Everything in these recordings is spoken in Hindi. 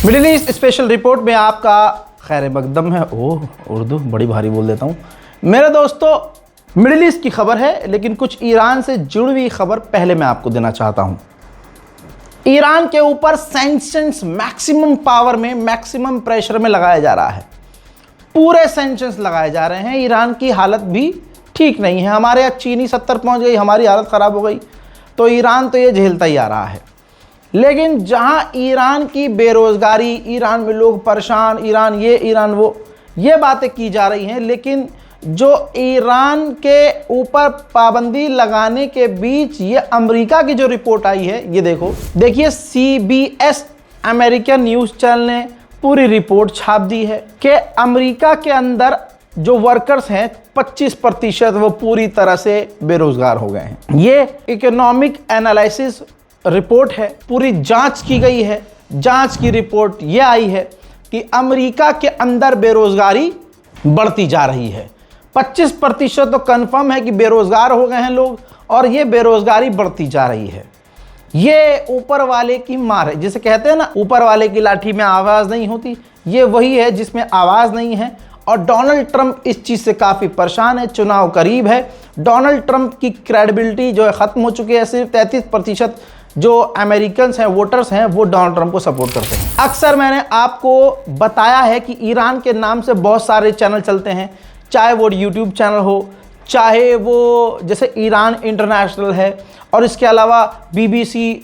मिडिल ईस्ट स्पेशल रिपोर्ट में आपका खैर मकदम है। ओह, उर्दू बड़ी भारी बोल देता हूँ। मेरे दोस्तों, मिडिल ईस्ट की खबर है, लेकिन कुछ ईरान से जुड़ी हुई खबर पहले मैं आपको देना चाहता हूँ। ईरान के ऊपर सैंक्शंस मैक्सिमम पावर में, मैक्सिमम प्रेशर में लगाया जा रहा है। पूरे सैंक्शंस लगाए जा रहे हैं। ईरान की हालत भी ठीक नहीं है। हमारे यहाँ चीनी 70 पहुँच गई, हमारी हालत ख़राब हो गई, तो ईरान तो ये झेलता ही आ रहा है। लेकिन जहाँ ईरान की बेरोज़गारी, ईरान में लोग परेशान, ईरान ये ईरान वो, ये बातें की जा रही हैं, लेकिन जो ईरान के ऊपर पाबंदी लगाने के बीच ये अमेरिका की जो रिपोर्ट आई है, ये देखिए CBS अमेरिकन न्यूज़ चैनल ने पूरी रिपोर्ट छाप दी है कि अमेरिका के अंदर जो वर्कर्स हैं 25% वो पूरी तरह से बेरोजगार हो गए हैं। ये इकोनॉमिक एनालिसिस रिपोर्ट है, पूरी जांच की गई है। जांच की रिपोर्ट ये आई है कि अमेरिका के अंदर बेरोजगारी बढ़ती जा रही है। 25% तो कंफर्म है कि बेरोजगार हो गए हैं लोग, और ये बेरोजगारी बढ़ती जा रही है। ये ऊपर वाले की मार है, जिसे कहते हैं ना, ऊपर वाले की लाठी में आवाज़ नहीं होती। ये वही है जिसमें आवाज़ नहीं है, और डोनाल्ड ट्रंप इस चीज़ से काफ़ी परेशान है। चुनाव करीब है, डोनाल्ड ट्रंप की क्रेडिबिलिटी जो है ख़त्म हो चुकी है। सिर्फ 33% जो अमेरिकन्स हैं, वोटर्स हैं, वो डोनाल्ड ट्रंप को सपोर्ट करते हैं। अक्सर मैंने आपको बताया है कि ईरान के नाम से बहुत सारे चैनल चलते हैं, चाहे वो यूट्यूब चैनल हो, चाहे वो जैसे ईरान इंटरनेशनल है, और इसके अलावा BBC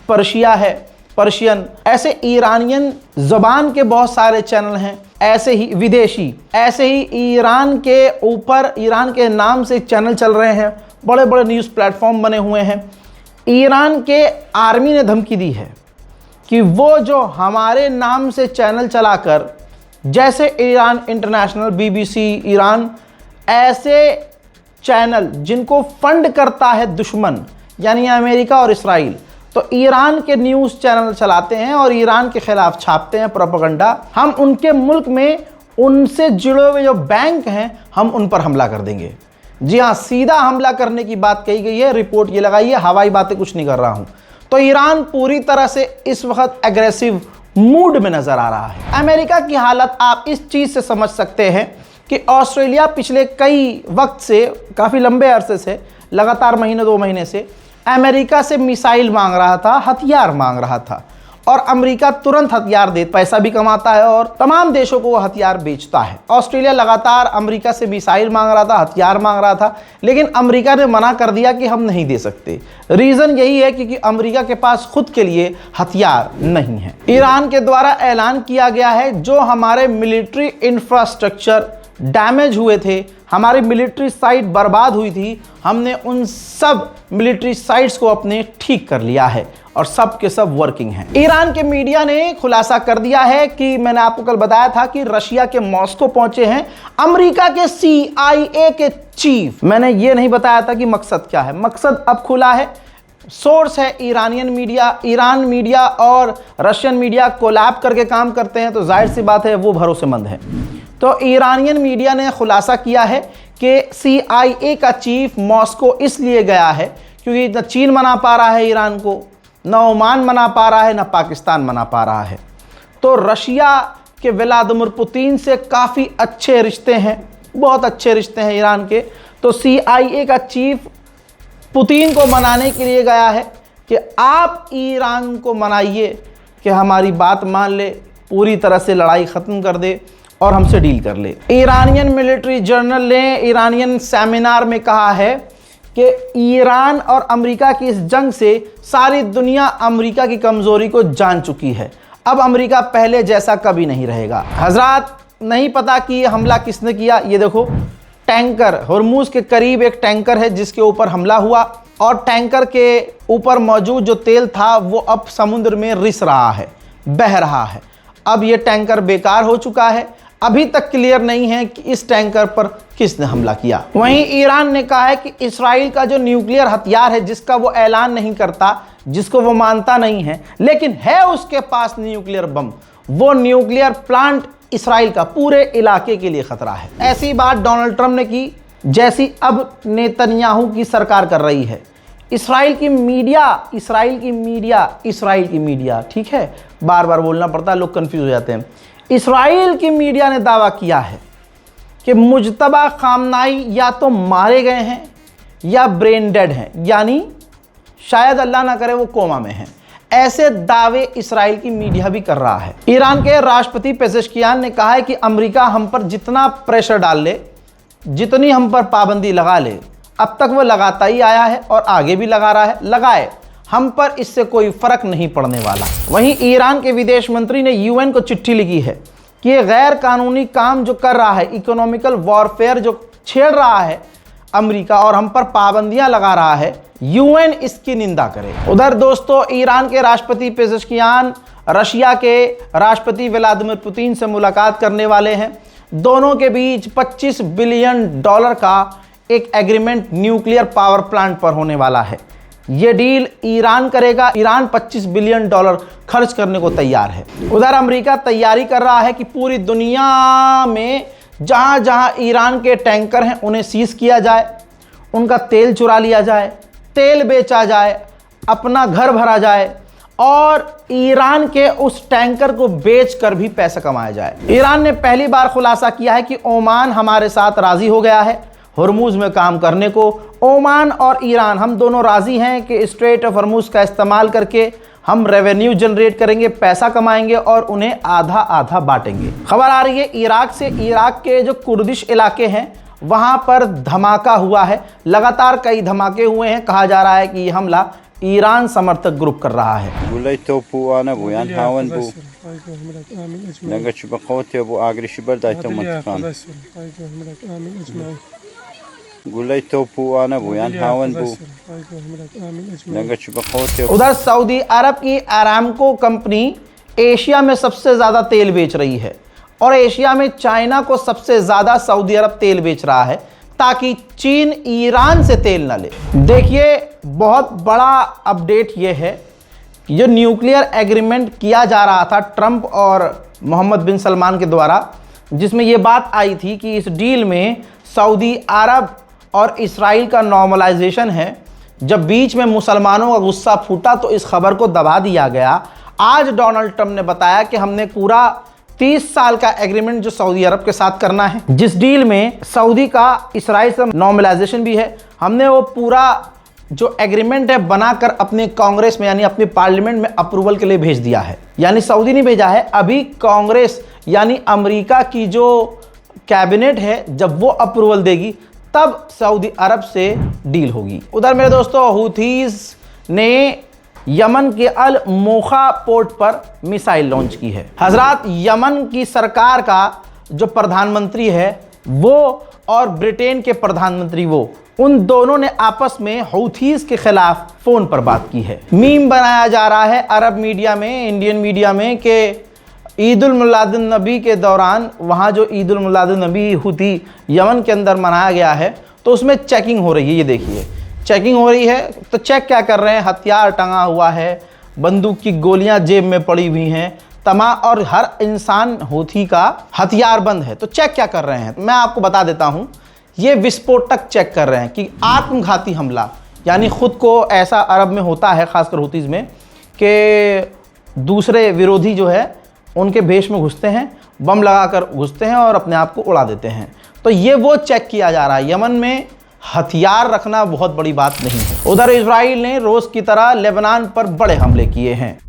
पर्शिया है, पर्शियन, ऐसे ईरानियन ज़बान के बहुत सारे चैनल हैं, ऐसे ही विदेशी, ऐसे ही ईरान के ऊपर, ईरान के नाम से चैनल चल रहे हैं। बड़े बड़े न्यूज़ प्लेटफॉर्म बने हुए हैं। ईरान के आर्मी ने धमकी दी है कि वो जो हमारे नाम से चैनल चलाकर, जैसे ईरान इंटरनेशनल, BBC ईरान, ऐसे चैनल जिनको फंड करता है दुश्मन यानी अमेरिका और इसराइल, तो ईरान के न्यूज़ चैनल चलाते हैं और ईरान के खिलाफ छापते हैं प्रोपेगेंडा। हम उनके मुल्क में उनसे जुड़े हुए जो बैंक हैं, हम उन पर हमला कर देंगे। जी हाँ, सीधा हमला करने की बात कही गई है। रिपोर्ट ये लगाई है, हवाई बातें कुछ नहीं कर रहा हूँ। तो ईरान पूरी तरह से इस वक्त एग्रेसिव मूड में नज़र आ रहा है। अमेरिका की हालत आप इस चीज़ से समझ सकते हैं कि ऑस्ट्रेलिया पिछले कई वक्त से, काफ़ी लंबे अरसे से, लगातार महीने 2 महीने से अमेरिका से मिसाइल मांग रहा था, हथियार मांग रहा था, और अमेरिका तुरंत हथियार दे, पैसा भी कमाता है और तमाम देशों को वो हथियार बेचता है। ऑस्ट्रेलिया लगातार अमेरिका से मिसाइल मांग रहा था, हथियार मांग रहा था, लेकिन अमेरिका ने मना कर दिया कि हम नहीं दे सकते। रीज़न यही है क्योंकि अमेरिका के पास खुद के लिए हथियार नहीं है। ईरान के द्वारा ऐलान किया गया है, जो हमारे मिलिट्री इंफ्रास्ट्रक्चर डैमेज हुए थे, हमारी मिलिट्री साइट बर्बाद हुई थी, हमने उन सब मिलिट्री साइट्स को अपने ठीक कर लिया है, और सब के सब वर्किंग हैं। ईरान के मीडिया ने खुलासा कर दिया है कि मैंने आपको कल बताया था कि रशिया के मॉस्को पहुंचे हैं अमेरिका के CIA के चीफ। मैंने ये नहीं बताया था कि मकसद क्या है। मकसद अब खुला है। सोर्स है ईरानियन मीडिया। ईरान मीडिया और रशियन मीडिया कोलैब करके काम करते हैं, तो जाहिर सी बात है वो भरोसेमंद है। तो ईरानियन मीडिया ने खुलासा किया है कि CIA का चीफ मॉस्को इसलिए गया है क्योंकि न चीन मना पा रहा है ईरान को, न ओमान मना पा रहा है, न पाकिस्तान मना पा रहा है। तो रशिया के व्लादिमीर पुतिन से काफ़ी अच्छे रिश्ते हैं, बहुत अच्छे रिश्ते हैं ईरान के। तो CIA का चीफ पुतिन को मनाने के लिए गया है कि आप ईरान को मनाइए कि हमारी बात मान ले, पूरी तरह से लड़ाई ख़त्म कर दे और हमसे डील कर ले। ईरानियन मिलिट्री जर्नल ने ईरानियन सेमिनार में कहा है कि ईरान और अमेरिका की इस जंग से सारी दुनिया अमेरिका की कमज़ोरी को जान चुकी है। अब अमेरिका पहले जैसा कभी नहीं रहेगा। हजरात, नहीं पता कि ये हमला किसने किया। ये देखो, टैंकर, हॉर्मूज के करीब एक टैंकर है जिसके ऊपर हमला हुआ, और टैंकर के ऊपर मौजूद जो तेल था वो अब समुद्र में रिस रहा है, बह रहा है। अब ये टैंकर बेकार हो चुका है। अभी तक क्लियर नहीं है कि इस टैंकर पर किसने हमला किया। वहीं ईरान ने कहा है कि इसराइल का जो न्यूक्लियर हथियार है, जिसका वो ऐलान नहीं करता, जिसको वो मानता नहीं है, लेकिन है उसके पास न्यूक्लियर बम, वो न्यूक्लियर प्लांट इसराइल का पूरे इलाके के लिए खतरा है। ऐसी बात डोनाल्ड ट्रंप ने की जैसी अब नेतन्याहू की सरकार कर रही है। इसराइल की मीडिया, ठीक है, बार बार बोलना पड़ता है, लोग कंफ्यूज हो जाते हैं। इसराइल की मीडिया ने दावा किया है कि मुज्तबा खामनाई या तो मारे गए हैं या ब्रेन डेड हैं, यानी शायद अल्लाह ना करे वो कोमा में हैं। ऐसे दावे इसराइल की मीडिया भी कर रहा है। ईरान के राष्ट्रपति पेजेश्कियान ने कहा है कि अमेरिका हम पर जितना प्रेशर डाल ले, जितनी हम पर पाबंदी लगा ले, अब तक वो लगाता ही आया है और आगे भी लगा रहा है, लगाए, हम पर इससे कोई फर्क नहीं पड़ने वाला। वहीं ईरान के विदेश मंत्री ने यूएन को चिट्ठी लिखी है कि ये गैर कानूनी काम जो कर रहा है, इकोनॉमिकल वॉरफेयर जो छेड़ रहा है अमेरिका और हम पर पाबंदियां लगा रहा है, यूएन इसकी निंदा करे। उधर दोस्तों, ईरान के राष्ट्रपति पेजेश्कियान रशिया के राष्ट्रपति व्लादिमीर पुतिन से मुलाकात करने वाले हैं। दोनों के बीच $25 बिलियन का एक एग्रीमेंट न्यूक्लियर पावर प्लांट पर होने वाला है। यह डील ईरान करेगा। ईरान $25 बिलियन खर्च करने को तैयार है। उधर अमेरिका तैयारी कर रहा है कि पूरी दुनिया में जहां जहां ईरान के टैंकर हैं उन्हें सीज किया जाए, उनका तेल चुरा लिया जाए, तेल बेचा जाए, अपना घर भरा जाए और ईरान के उस टैंकर को बेचकर भी पैसा कमाया जाए। ईरान ने पहली बार खुलासा किया है कि ओमान हमारे साथ राजी हो गया है हॉर्मूज में काम करने को। ओमान और ईरान हम दोनों राजी हैं कि स्ट्रेट ऑफ हॉर्मूज का इस्तेमाल करके हम रेवेन्यू जनरेट करेंगे, पैसा कमाएंगे और उन्हें आधा आधा बांटेंगे। खबर आ रही है इराक से। इराक के जो कुर्दिश इलाके हैं वहां पर धमाका हुआ है। लगातार कई धमाके हुए हैं। कहा जा रहा है कि यह हमला ईरान समर्थक ग्रुप कर रहा है। उधर सऊदी अरब की अरामको कंपनी एशिया में सबसे ज़्यादा तेल बेच रही है और एशिया में चाइना को सबसे ज़्यादा सऊदी अरब तेल बेच रहा है ताकि चीन ईरान से तेल ना ले। देखिए, बहुत बड़ा अपडेट ये है, जो न्यूक्लियर एग्रीमेंट किया जा रहा था ट्रंप और मोहम्मद बिन सलमान के द्वारा, जिसमें ये बात आई थी कि इस डील में सऊदी अरब और इसराइल का नॉर्मलाइजेशन है। जब बीच में मुसलमानों का गुस्सा फूटा तो इस खबर को दबा दिया गया। आज डोनाल्ड ट्रंप ने बताया कि हमने पूरा 30 साल का एग्रीमेंट जो सऊदी अरब के साथ करना है, जिस डील में सऊदी का इसराइल से नॉर्मलाइजेशन भी है, हमने वो पूरा जो एग्रीमेंट है बनाकर अपने कांग्रेस में यानी अपने पार्लियामेंट में अप्रूवल के लिए भेज दिया है। यानी सऊदी नहीं भेजा है, अभी कांग्रेस यानी अमेरिका की जो कैबिनेट है, जब वो अप्रूवल देगी तब सऊदी अरब से डील होगी। उधर मेरे दोस्तों, हूथीज ने यमन के अल मोखा पोर्ट पर मिसाइल लॉन्च की है। हजरात, यमन की सरकार का जो प्रधानमंत्री है वो और ब्रिटेन के प्रधानमंत्री उन दोनों ने आपस में हूथीज के खिलाफ फोन पर बात की है। मीम बनाया जा रहा है अरब मीडिया में, इंडियन मीडिया में, कि ईद उल मिलादुन नबी के दौरान वहाँ जो ईद उल मिलादुन नबी हूथी यमन के अंदर मनाया गया है तो उसमें चेकिंग हो रही है। ये देखिए, चेकिंग हो रही है। तो चेक क्या कर रहे हैं? हथियार टंगा हुआ है, बंदूक की गोलियां जेब में पड़ी हुई हैं, और हर इंसान हूथी का हथियार बंद है। तो चेक क्या कर रहे हैं? मैं आपको बता देता हूं, ये विस्फोटक चेक कर रहे हैं कि आत्मघाती हमला, यानी खुद को ऐसा अरब में होता है, खासकर हूथीज में, कि दूसरे विरोधी जो है उनके भेष में घुसते हैं, बम लगाकर घुसते हैं और अपने आप को उड़ा देते हैं। तो ये वो चेक किया जा रहा है। यमन में हथियार रखना बहुत बड़ी बात नहीं है। उधर इजराइल ने रोज की तरह लेबनान पर बड़े हमले किए हैं।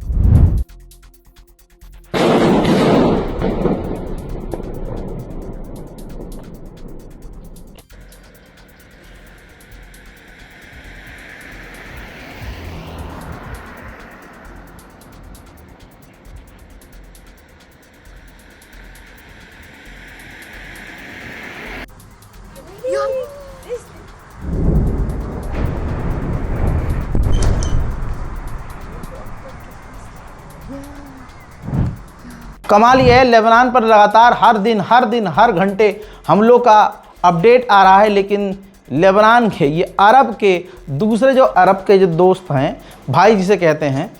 कमाल ये है, लेबनान पर लगातार हर दिन हर घंटे हमलों का अपडेट आ रहा है, लेकिन लेबनान के ये अरब के दूसरे जो अरब के जो दोस्त हैं, भाई जिसे कहते हैं,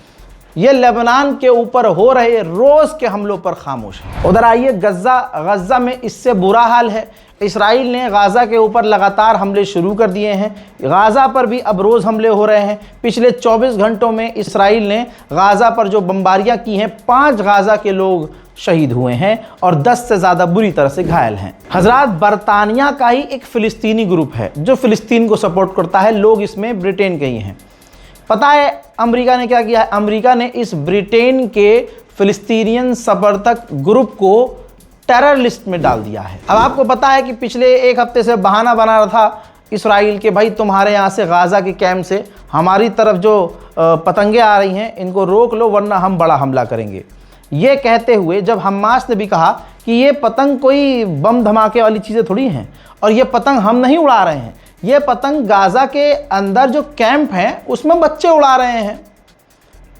ये लेबनान के ऊपर हो रहे रोज़ के हमलों पर खामोश है। उधर आइए, गज़ा में इससे बुरा हाल है। इसराइल ने गाज़ा के ऊपर लगातार हमले शुरू कर दिए हैं। गाज़ा पर भी अब रोज़ हमले हो रहे हैं। पिछले 24 घंटों में इसराइल ने गाज़ा पर जो बमबारियां की हैं, 5 गाज़ा के लोग शहीद हुए हैं और 10 से ज़्यादा बुरी तरह से घायल हैं। हजरात, बरतानिया का ही एक फ़िलिस्तीनी ग्रुप है जो फ़िलिस्तीन को सपोर्ट करता है। लोग इसमें ब्रिटेन के ही हैं। पता है अमेरिका ने क्या किया है? अमेरिका ने इस ब्रिटेन के फ़िलिस्तीनियन समर्थक ग्रुप को टेरर लिस्ट में डाल दिया है। अब आपको पता है कि पिछले एक हफ्ते से बहाना बना रहा था इसराइल के, भाई तुम्हारे यहाँ से गाज़ा के कैंप से हमारी तरफ जो पतंगे आ रही हैं इनको रोक लो वरना हम बड़ा हमला करेंगे। ये कहते हुए जब हमास ने भी कहा कि ये पतंग कोई बम धमाके वाली चीज़ें थोड़ी हैं और ये पतंग हम नहीं उड़ा रहे हैं, ये पतंग गाज़ा के अंदर जो कैंप हैं उसमें बच्चे उड़ा रहे हैं।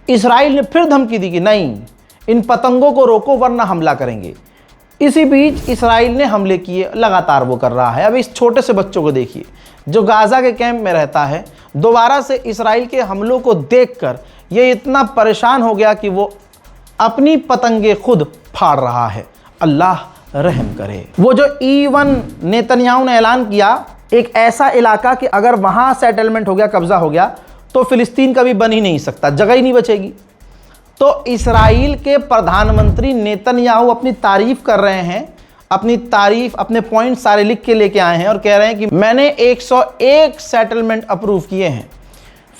इसराइल ने फिर धमकी दी कि नहीं, इन पतंगों को रोको वरना हमला करेंगे। इसी बीच इसराइल ने हमले किए, लगातार वो कर रहा है। अब इस छोटे से बच्चों को देखिए जो गाज़ा के कैंप में रहता है, दोबारा से इसराइल के हमलों को देखकर ये इतना परेशान हो गया कि वो अपनी पतंगे खुद फाड़ रहा है। अल्लाह रहम करे। वो जो E1 नेतन्याहू ने ऐलान किया, एक ऐसा इलाका कि अगर वहाँ सेटलमेंट हो गया, कब्ज़ा हो गया, तो फ़िलिस्तीन कभी बन ही नहीं सकता, जगह ही नहीं बचेगी। तो इसराइल के प्रधानमंत्री नेतन्याहू अपनी तारीफ़ कर रहे हैं, अपनी तारीफ़, अपने पॉइंट सारे लिख के लेके आए हैं और कह रहे हैं कि मैंने 101 सेटलमेंट अप्रूव किए हैं,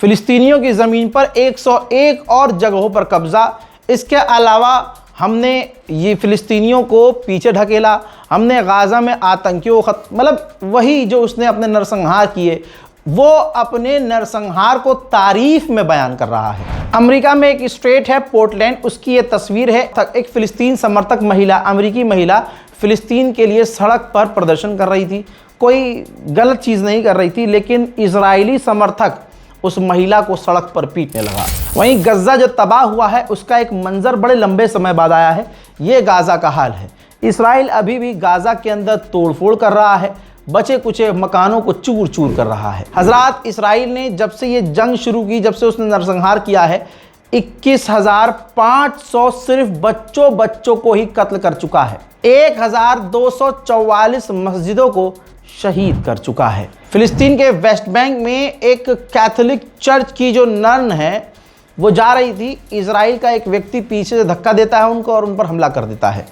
फ़िलिस्तीनियों की ज़मीन पर 101 और जगहों पर कब्ज़ा। इसके अलावा हमने ये फ़िलिस्तीनियों को पीछे ढकेला, हमने गाज़ा में आतंकियों को मतलब वही जो उसने अपने नरसंहार किए, वो अपने नरसंहार को तारीफ़ में बयान कर रहा है। अमेरिका में एक स्टेट है पोर्टलैंड, उसकी ये तस्वीर है। एक फ़िलिस्तीन समर्थक महिला, अमेरिकी महिला फ़िलिस्तीन के लिए सड़क पर प्रदर्शन कर रही थी। कोई गलत चीज़ नहीं कर रही थी, लेकिन इजरायली समर्थक उस महिला को सड़क पर पीटने लगा। वहीं गज़ा जो तबाह हुआ है उसका एक मंजर बड़े लंबे समय बाद आया है। ये गाज़ा का हाल है। इसराइल अभी भी गाज़ा के अंदर तोड़फोड़ कर रहा है, बचे कुचे मकानों को चूर चूर कर रहा है। हजरात, इसराइल ने जब से ये जंग शुरू की, जब से उसने नरसंहार किया है, 21,500 सिर्फ बच्चों को ही कत्ल कर चुका है। 1,244 मस्जिदों को शहीद कर चुका है। फ़िलिस्तीन के वेस्ट बैंक में एक कैथोलिक चर्च की जो नन है वो जा रही थी, इसराइल का एक व्यक्ति पीछे से धक्का देता है उनको और उन पर हमला कर देता है।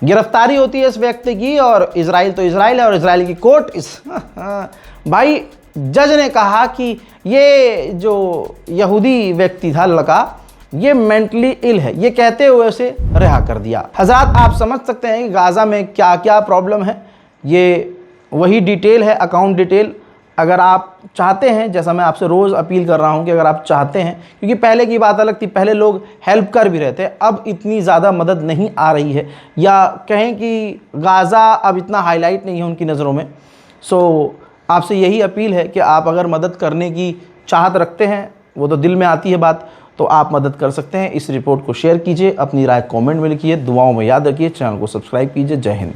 गिरफ्तारी होती है इस व्यक्ति की और इसराइल तो इसराइल है और इसराइल की कोर्ट भाई जज ने कहा कि ये जो यहूदी व्यक्ति था, लड़का, ये मेंटली इल है, ये कहते हुए उसे रिहा कर दिया। हज़रात, आप समझ सकते हैं कि गाज़ा में क्या क्या प्रॉब्लम है। ये वही डिटेल है, अकाउंट डिटेल। अगर आप चाहते हैं, जैसा मैं आपसे रोज़ अपील कर रहा हूं कि अगर आप चाहते हैं, क्योंकि पहले की बात अलग थी, पहले लोग हेल्प कर भी रहे थे, अब इतनी ज़्यादा मदद नहीं आ रही है, या कहें कि गाज़ा अब इतना हाईलाइट नहीं है उनकी नज़रों में। सो आपसे यही अपील है कि आप अगर मदद करने की चाहत रखते हैं, वो तो दिल में आती है बात, तो आप मदद कर सकते हैं। इस रिपोर्ट को शेयर कीजिए, अपनी राय कमेंट में लिखिए, दुआओं में याद रखिए, चैनल को सब्सक्राइब कीजिए। जय हिंद।